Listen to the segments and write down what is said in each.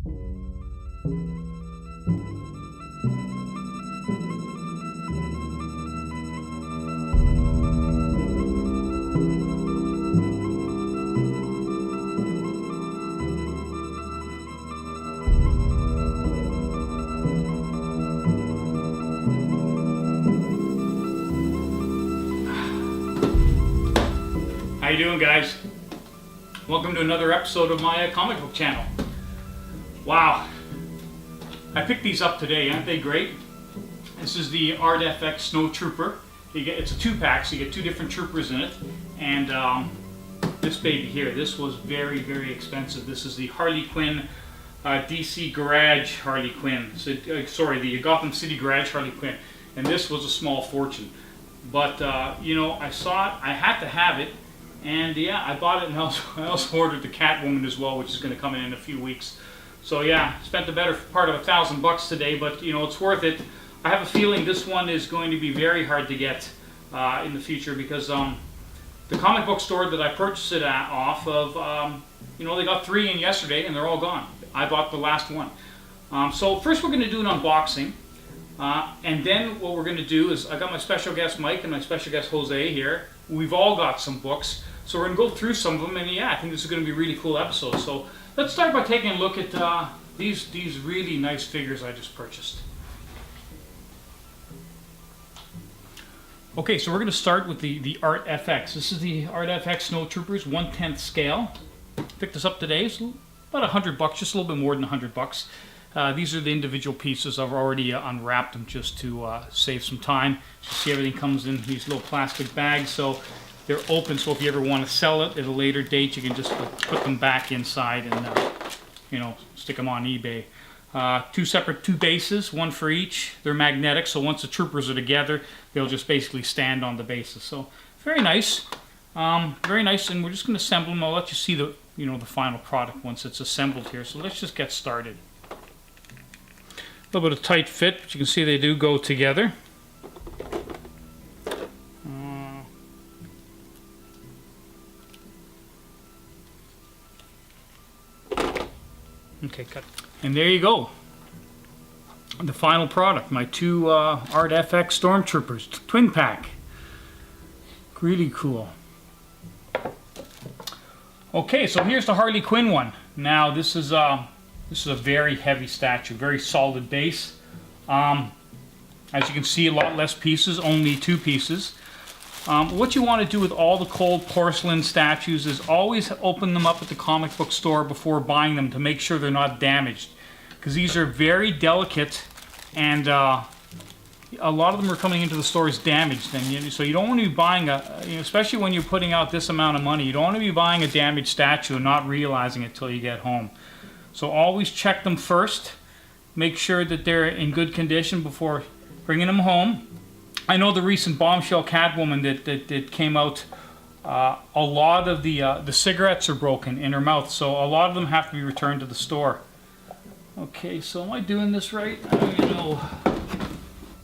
How you doing, guys? Welcome to another episode of my comic book channel. Wow, I picked these up today. Aren't they great? This is the Art FX Snow Trooper. It's a 2-pack, so you get 2 different troopers in it. And this baby here, this was very, very expensive. This is the Harley Quinn DC Garage Harley Quinn. So, sorry, the Gotham City Garage Harley Quinn. And this was a small fortune. But, you know, I saw it, I had to have it. And yeah, I bought it, and I also ordered the Catwoman as well, which is going to come in a few weeks. So yeah, spent the better part of $1,000 today, but you know, it's worth it. I have a feeling this one is going to be very hard to get in the future, because the comic book store that I purchased it off of, you know, they got 3 in yesterday and they're all gone. I bought the last one. So first we're going to do an unboxing. And then what we're going to do is, I got my special guest Mike and my special guest Jose here. We've all got some books, so we're going to go through some of them, and yeah, I think this is going to be a really cool episode. So let's start by taking a look at these really nice figures I just purchased. Okay, so we're going to start with the Art FX. This is the Art FX Snow Troopers 1/10 scale. Picked this up today. It's about $100, just a little bit more than $100. These are the individual pieces. I've already unwrapped them just to save some time. You see, everything comes in these little plastic bags, so they're open. So if you ever want to sell it at a later date, you can just put them back inside and you know, stick them on eBay. 2 bases, 1 for each. They're magnetic, so once the troopers are together, they'll just basically stand on the bases. So very nice, very nice. And we're just going to assemble them. I'll let you see the the final product once it's assembled here. So let's just get started. A little bit of tight fit, but you can see they do go together. Okay, cut. And there you go. The final product, my 2 Art FX Stormtroopers twin pack. Really cool. Okay, so here's the Harley Quinn one. Now this is a very heavy statue, very solid base. As you can see, a lot less pieces, only 2 pieces. What you want to do with all the cold porcelain statues is always open them up at the comic book store before buying them to make sure they're not damaged. Because these are very delicate, and a lot of them are coming into the stores damaged. And so you don't want to be buying especially when you're putting out this amount of money, you don't want to be buying a damaged statue and not realizing it till you get home. So always check them first. Make sure that they're in good condition before bringing them home. I know the recent Bombshell Catwoman that came out, a lot of the cigarettes are broken in her mouth, so a lot of them have to be returned to the store. Okay, so am I doing this right? I don't even know.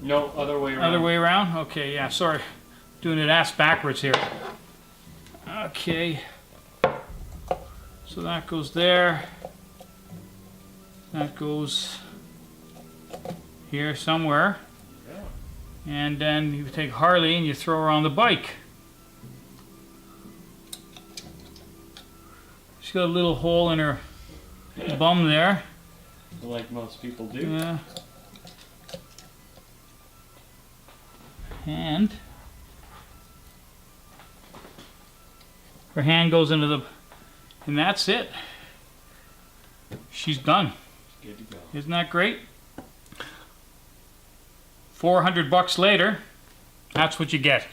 No, other way around. Other way around? Okay, yeah, sorry. Doing it ass backwards here. Okay. So that goes there. That goes here somewhere. And then you take Harley and you throw her on the bike. She's got a little hole in her bum there. Like most people do. Yeah. And her hand goes into the, and that's it. She's done. Good to go. Isn't that great? $400 later, that's what you get.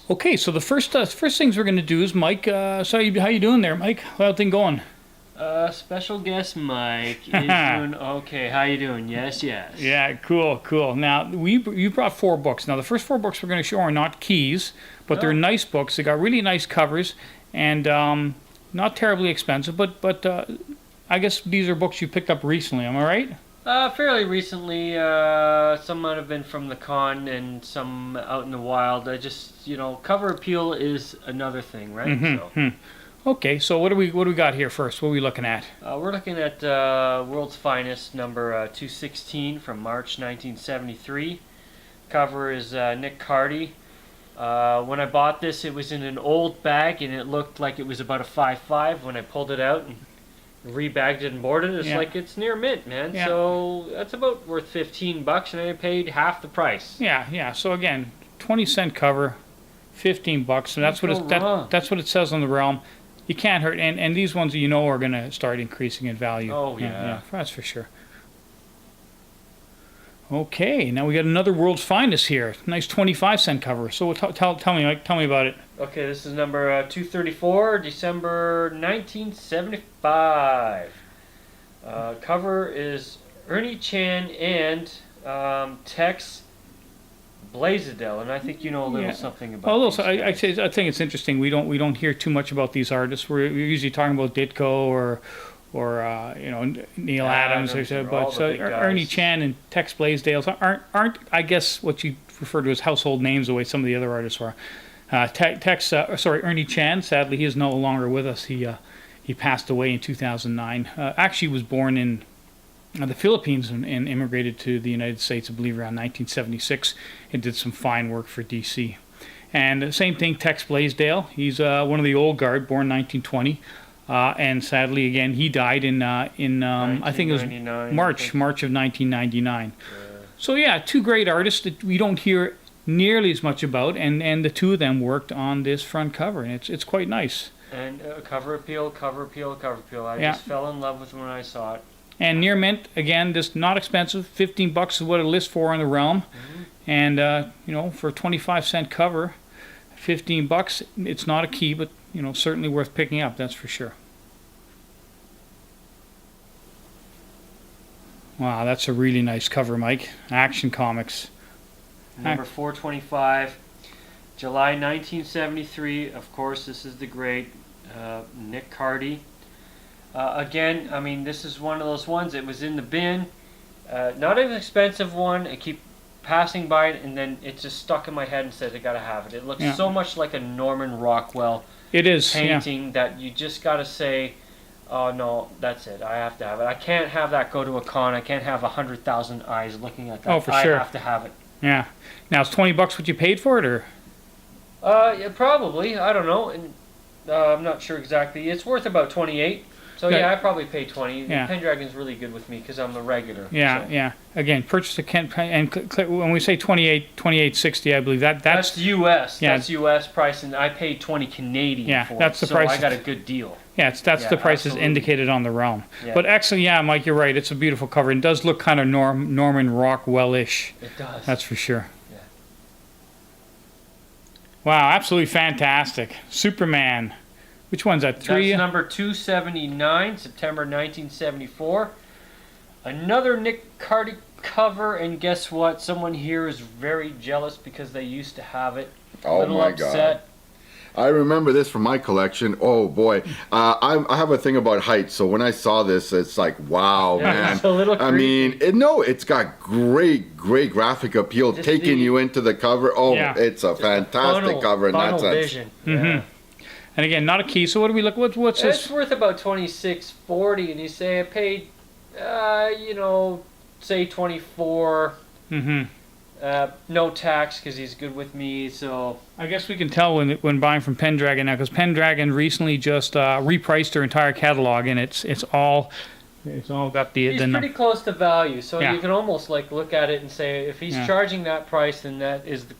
Okay, so the first things we're going to do is, Mike, so how you doing there, Mike? How's everything going? Special guest Mike is doing okay. How you doing? Yes, yes. Yeah, cool. Now, you brought 4 books. Now, the first 4 books we're going to show are not keys, but they're nice books. They got really nice covers, and not terribly expensive, but I guess these are books you picked up recently, am I right? Fairly recently. Some might have been from the con and some out in the wild. I just, cover appeal is another thing, right? Mm-hmm. So. Okay, so what do we got here first? What are we looking at? We're looking at World's Finest number 216 from March 1973. Cover is Nick Cardy. When I bought this, it was in an old bag, and it looked like it was about a 5.5. When I pulled it out and rebagged it and boarded it, it's like it's near mint, man. Yeah. So that's about worth $15, and I paid half the price. Yeah. So again, 20-cent cover, $15, and that's what that's what it says on the Realm. You can't hurt, and these ones you know are going to start increasing in value. Oh yeah, that's for sure. Okay, now we got another World's Finest here. Nice 25-cent cover. So tell me, Mike, tell me about it. Okay, this is number 234, December 1975. Cover is Ernie Chan and Tex Blaisdell, and I think you know a little something about. I think it's interesting. We don't hear too much about these artists. We're usually talking about Ditko or Neil Adams or so, but Ernie Chan and Tex Blaisdell aren't I guess what you refer to as household names the way some of the other artists are. Ernie Chan, sadly he is no longer with us. He passed away in 2009. Actually was born in the Philippines and immigrated to the United States, I believe, around 1976, and did some fine work for DC. And the same thing, Tex Blaisdell. He's one of the old guard, born 1920. And sadly, again, he died in I think it was March of 1999. So yeah, two great artists that we don't hear nearly as much about, and the two of them worked on this front cover, and it's quite nice. And cover appeal. I just fell in love with it when I saw it. And near mint, again, this not expensive. $15 is what it lists for on the Realm, and for a 25-cent cover, $15. It's not a key, but certainly worth picking up. That's for sure. Wow, that's a really nice cover, Mike. Action Comics. Number 425, July 1973. Of course, this is the great Nick Cardy. Again, I mean, this is one of those ones. It was in the bin. Not an expensive one. I keep passing by it, and then it just stuck in my head and said, I gotta have it. It looks so much like a Norman Rockwell painting that you just gotta say, oh no, that's it. I have to have it. I can't have that go to a con. I can't have 100,000 eyes looking at that. Oh, for sure. I have to have it. Yeah. Now, is $20 what you paid for it, or? Yeah, probably. I don't know. And I'm not sure exactly. It's worth about 28. So yeah, I probably paid 20. Yeah. Pendragon's really good with me because I'm a regular. Yeah. Again, purchase a and when we say 28.60, I believe that's US. Yeah. That's US price, and I paid 20 Canadian for that's it. the price. So I got a good deal. Yeah, that's the price is indicated on the Realm. Yeah. But actually, Mike, you're right. It's a beautiful cover. It does look kind of Norman Rockwell-ish. It does. That's for sure. Yeah. Wow, absolutely fantastic. Superman. Which one's that? That's number 279, September 1974. Another Nick Cardy cover, and guess what? Someone here is very jealous because they used to have it. Oh my God. I remember this from my collection. Oh boy, I have a thing about height. So when I saw this, it's like, wow, man. It's a little creepy. I mean, it's got great graphic appeal, just taking you into the cover. Oh, it's a fantastic cover in that sense. Vision. Yeah. And again, not a key. So what do we look? What's this? It's worth about $26.40, and you say I paid, say 24. No tax because he's good with me. So I guess we can tell when buying from Pendragon now, because Pendragon recently just repriced their entire catalog, and it's all got the. He's pretty close to value, so you can almost like look at it and say if he's charging that price, then that is the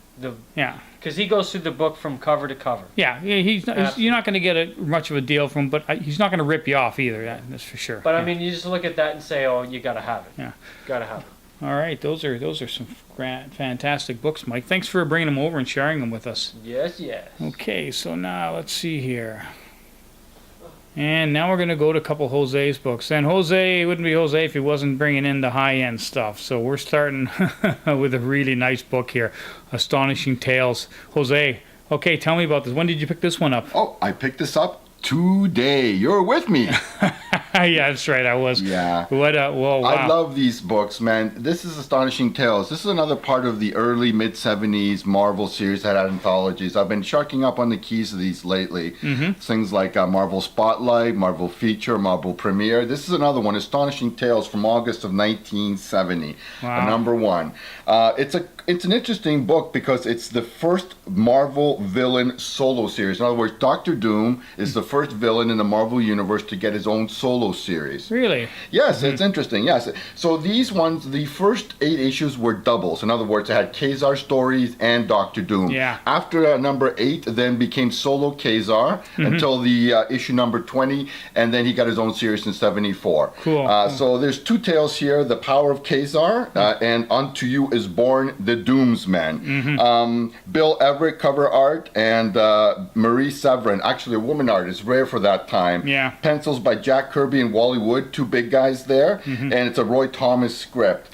because he goes through the book from cover to cover. Yeah, you're not going to get much of a deal from him, but he's not going to rip you off either. That's for sure. But I mean, you just look at that and say, oh, you got to have it. Yeah, got to have it. All right, those are some fantastic books, Mike. Thanks for bringing them over and sharing them with us. Yes. Okay, so now let's see here. And now we're going to go to a couple of Jose's books. And Jose, it wouldn't be Jose if he wasn't bringing in the high-end stuff. So we're starting with a really nice book here, Astonishing Tales. Jose, okay, tell me about this. When did you pick this one up? Oh, I picked this up today. You're with me. Yeah, that's right. I was. Yeah. What a whoa! Wow. I love these books, man. This is Astonishing Tales. This is another part of the early mid-70s Marvel series that had anthologies. I've been sharking up on the keys of these lately. Things like Marvel Spotlight, Marvel Feature, Marvel Premiere. This is another one, Astonishing Tales from August of 1970. Wow. Number one. It's an interesting book because it's the first Marvel villain solo series. In other words, Doctor Doom is the first villain in the Marvel Universe to get his own solo series. Really? Yes, it's interesting. Yes. So these ones, the first 8 issues were doubles. In other words, it had Kazar stories and Doctor Doom. Yeah. After number 8, then became solo Kazar until the issue number 20, and then he got his own series in 74. Cool. So there's 2 tales here: The Power of Kazar and Unto You Is Born the Doomsman. Bill Everett cover art and Marie Severin, actually a woman artist, rare for that time. Yeah. Pencils by Jack Kirby and Wally Wood, 2 big guys there, and it's a Roy Thomas script.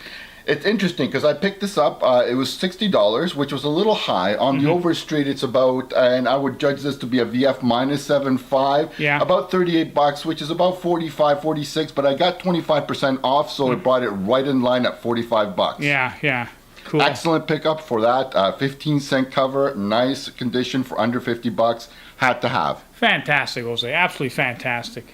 It's interesting because I picked this up. It was $60, which was a little high. On the Overstreet, it's about, and I would judge this to be a VF minus 7.5. Yeah. About $38, which is about 45, 46. But I got 25% off, so it brought it right in line at $45. Yeah. Yeah. Cool. Excellent pickup for that. 15-cent cover, nice condition for under $50. Had to have. Fantastic, Jose. Absolutely fantastic.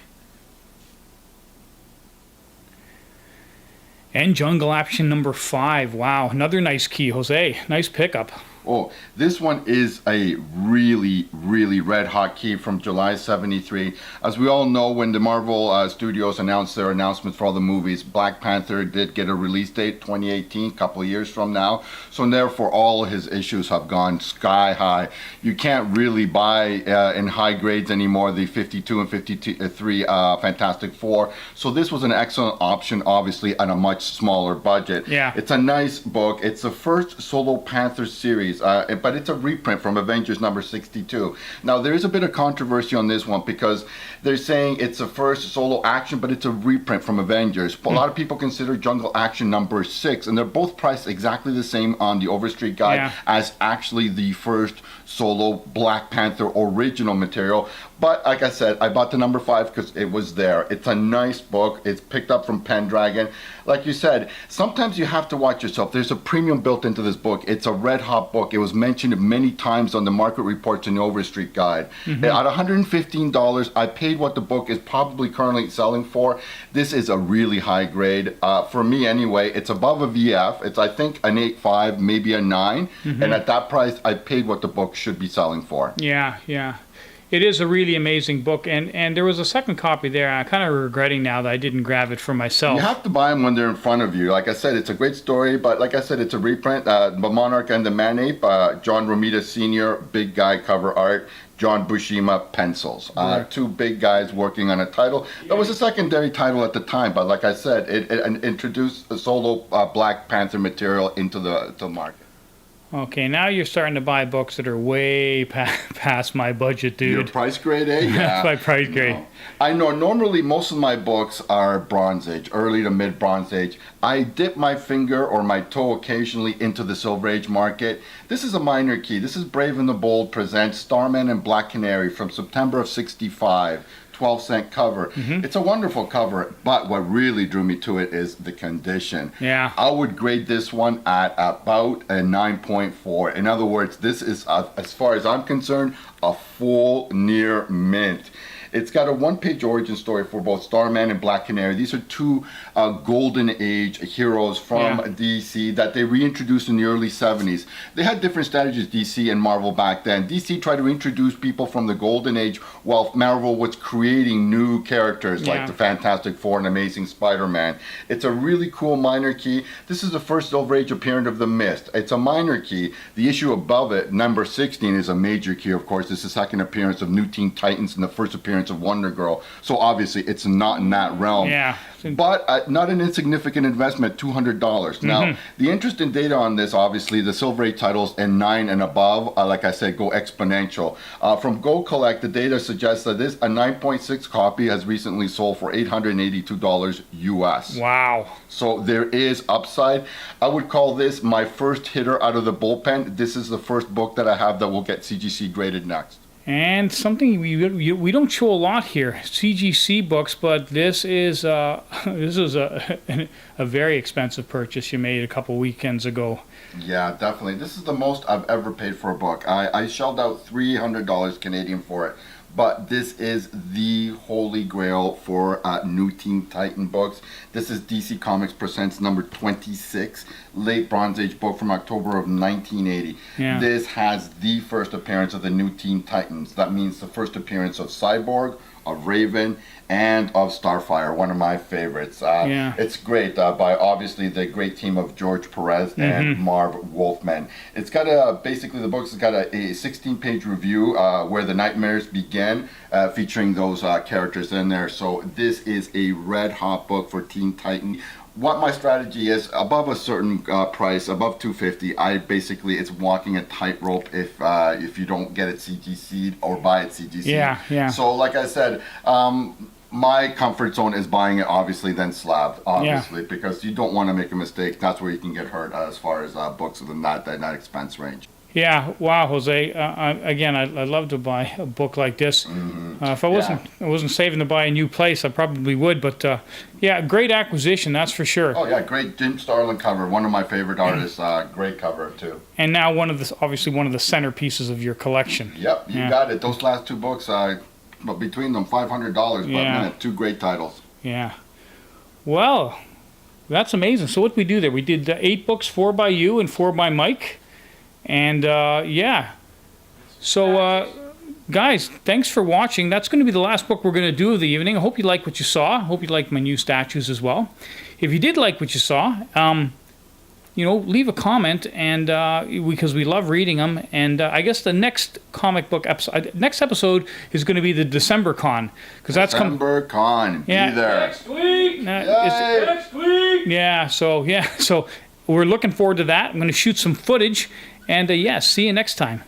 And Jungle Action number 5. Wow, another nice key, Jose. Nice pickup. Oh, this one is a really, really red hot key from July 73. As we all know, when the Marvel Studios announced their announcements for all the movies, Black Panther did get a release date, 2018, a couple of years from now. So therefore, all his issues have gone sky high. You can't really buy in high grades anymore the 52 and 53 Fantastic Four. So this was an excellent option, obviously, at a much smaller budget. Yeah. It's a nice book. It's the first solo Panther series. But it's a reprint from Avengers number 62. Now, there is a bit of controversy on this one because they're saying it's the first solo action, but it's a reprint from Avengers. A lot of people consider Jungle Action number 6, and they're both priced exactly the same on the Overstreet Guide as actually the first solo Black Panther original material. But like I said, I bought the number 5 because it was there. It's a nice book. It's picked up from Pendragon. Like you said, sometimes you have to watch yourself. There's a premium built into this book. It's a red hot book. It was mentioned many times on the market reports in the Overstreet Guide. At $115, I paid what the book is probably currently selling for. This is a really high grade. For me anyway, it's above a VF. It's, I think, an 8.5, maybe a 9. And at that price, I paid what the book should be selling for. Yeah, yeah. It is a really amazing book, and there was a second copy there. I'm kind of regretting now that I didn't grab it for myself. You have to buy them when they're in front of you. Like I said, it's a great story, but like I said, it's a reprint. The Monarch and the Man-Ape, John Romita Sr., big guy cover art. John Buscema pencils. 2 big guys working on a title. That was a secondary title at the time, but like I said, it introduced a solo Black Panther material into the market. Okay, now you're starting to buy books that are way past my budget, dude. Your price grade, eh? Yeah. That's my price grade. No. I know normally most of my books are Bronze Age, early to mid Bronze Age. I dip my finger or my toe occasionally into the Silver Age market. This is a minor key. This is Brave and the Bold presents Starman and Black Canary from September of 65. 12-cent cover. It's a wonderful cover, but what really drew me to it is the condition. Yeah. I would grade this one at about a 9.4. In other words, this is, as far as I'm concerned, a full near mint. It's got a one-page origin story for both Starman and Black Canary. These are 2 golden age heroes from DC that they reintroduced in the early 70s. They had different strategies, DC and Marvel, back then. DC tried to introduce people from the golden age while Marvel was creating new characters like the Fantastic Four and Amazing Spider-Man. It's a really cool minor key. This is the first Silver Age appearance of the Mist. It's a minor key. The issue above it, number 16, is a major key, of course. This is the second appearance of New Teen Titans and the first appearance of Wonder Girl. So obviously it's not in that realm. Yeah. But not an insignificant investment, $200. Now, the interesting data on this, obviously, the Silver Age titles and 9 and above, like I said, go exponential. From Go Collect, the data suggests that a 9.6 copy has recently sold for $882 US. Wow. So there is upside. I would call this my first hitter out of the bullpen. This is the first book that I have that will get CGC graded next. And something we don't show a lot here, CGC books, but this is this is a a very expensive purchase you made a couple weekends ago. Yeah, definitely. This is the most I've ever paid for a book. I shelled out $300 Canadian for it. But this is the holy grail for New Teen Titan books. This is DC Comics Presents number 26, late Bronze Age book from October of 1980. Yeah. This has the first appearance of the New Teen Titans. That means the first appearance of Cyborg, of Raven, and of Starfire, one of my favorites. Yeah. It's great by obviously the great team of George Perez and Marv Wolfman. It's got basically the book's got a 16-page review where the nightmares begin, featuring those characters in there. So this is a red hot book for Teen Titan. What my strategy is, above a certain price, above $250, I basically, it's walking a tightrope if you don't get it CGC'd or buy it CGC'd. Yeah, yeah. So like I said, my comfort zone is buying it obviously, then slabbed, obviously, because you don't want to make a mistake. That's where you can get hurt as far as books within that expense range. Yeah, wow, Jose. Again, I'd love to buy a book like this. If I wasn't saving to buy a new place, I probably would. But yeah, great acquisition, that's for sure. Oh yeah, great Jim Starlin cover. One of my favorite artists. Great cover too. And now obviously one of the centerpieces of your collection. Yep, you got it. Those last two books, but between them, $500 per minute. Two great titles. Yeah. Well, that's amazing. So what we do there? We did 8 books, 4 by you and 4 by Mike. And yeah, so guys, thanks for watching. That's going to be the last book we're going to do of the evening. I hope you like what you saw. I hope you like my new statues as well. If you did like what you saw, you know, leave a comment, and because we love reading them. And I guess the next comic book next episode is going to be the December Con, because that's coming. December Con, be there next week. Next week. Yeah. So we're looking forward to that. I'm going to shoot some footage. And yeah, see you next time.